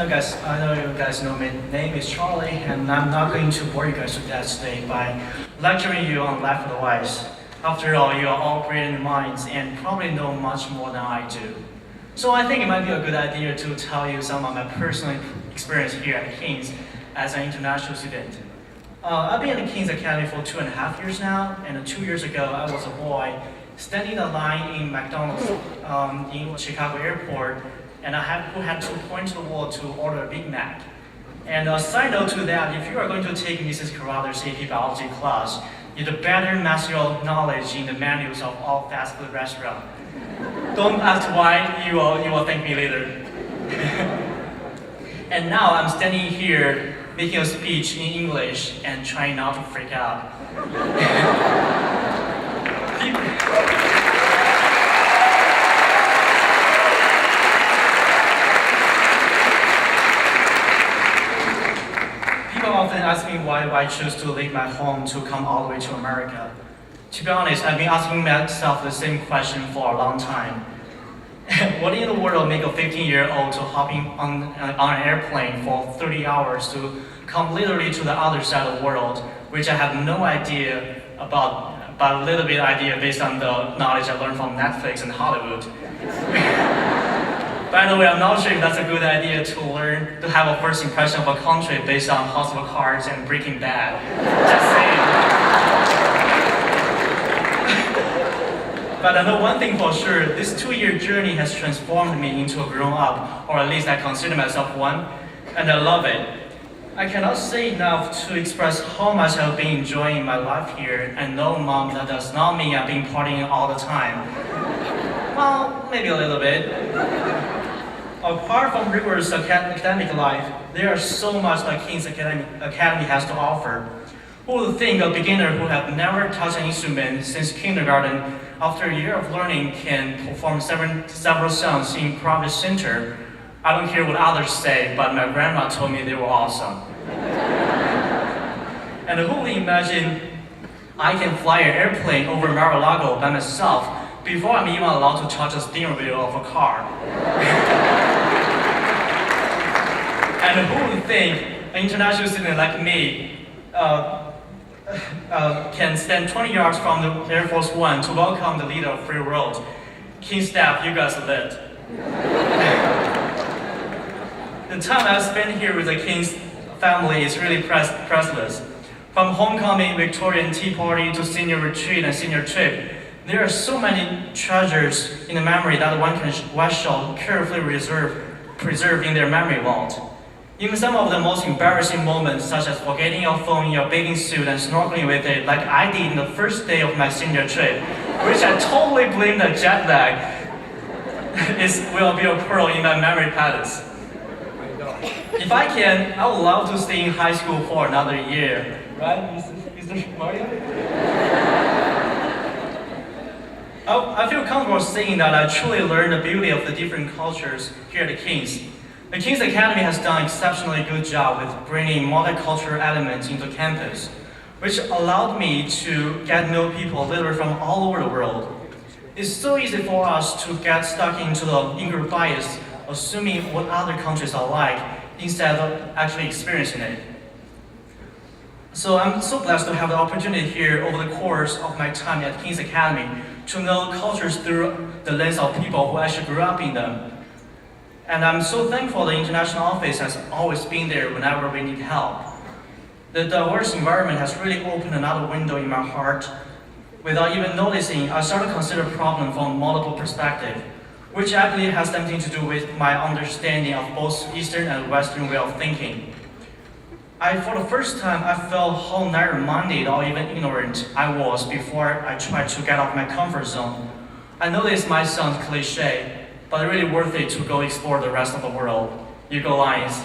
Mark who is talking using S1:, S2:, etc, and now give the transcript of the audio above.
S1: I know you guys know my name is Charlie, and I'm not going to bore you guys to death today by lecturing you on life advice. After all, you are all brilliant minds and probably know much more than I do. So I think it might be a good idea to tell you some of my personal experience here at King's as an international student. I've been at the King's Academy for 2.5 years now, and 2 years ago I was a boy standing in a line in McDonald's in Chicago airport, and who had to point to the wall to order a Big Mac. And a side note to that, if you are going to take Mrs. Carruthers' AP biology class, you'd better master your knowledge in the menus of all fast food restaurants. Don't ask why, you will thank me later. And now I'm standing here making a speech in English and trying not to freak out. People often ask me why I chose to leave my home to come all the way to America. To be honest, I've been asking myself the same question for a long time. What in the world make a 15-year-old to hopping on an airplane for 30 hours to come literally to the other side of the world, which I have no idea about, but a little bit idea based on the knowledge I learned from Netflix and Hollywood. By the way, I'm not sure if that's a good idea to have a first impression of a country based on House of Cards and Breaking Bad. Just saying. But I know one thing for sure, this 2-year journey has transformed me into a grown-up, or at least I consider myself one, and I love it. I cannot say enough to express how much I've been enjoying my life here, and no, Mom, that does not mean I've been partying all the time. Well, maybe a little bit. Apart from rigorous academic life, there is so much that King's Academy has to offer. Who would think a beginner who have never touched an instrument since kindergarten, after a year of learning, can perform several songs in private center? I don't care what others say, but my grandma told me they were awesome. And who would imagine I can fly an airplane over Mar-a-Lago by myself before I'm even allowed to touch a steering wheel of a car? And who would think an international student like me can stand 20 yards from the Air Force One to welcome the leader of Free World? King staff, you guys lit. The time I've spent here with the King's family is really priceless. From homecoming, Victorian Tea Party to senior retreat and senior trip, there are so many treasures in the memory that one shall carefully preserve in their memory vault. Even some of the most embarrassing moments, such as forgetting your phone in your bathing suit and snorkeling with it, like I did in the first day of my senior trip, which I totally blame the jet lag, will be a pearl in my memory palace. If I can, I would love to stay in high school for another year. Right, Mr. Mario? I feel comfortable saying that I truly learned the beauty of the different cultures here at the King's. The King's Academy has done an exceptionally good job with bringing multicultural elements into campus, which allowed me to get to know people literally from all over the world. It's so easy for us to get stuck into the in-group bias, assuming what other countries are like, instead of actually experiencing it. So I'm so blessed to have the opportunity here over the course of my time at King's Academy to know cultures through the lens of people who actually grew up in them. And I'm so thankful the international office has always been there whenever we need help. The diverse environment has really opened another window in my heart. Without even noticing, I started to consider problems from multiple perspectives, which I believe has something to do with my understanding of both Eastern and Western way of thinking. For the first time, I felt how narrow-minded or even ignorant I was before I tried to get out of my comfort zone. I know this might sound cliche, but it's really worth it to go explore the rest of the world. You go Lions.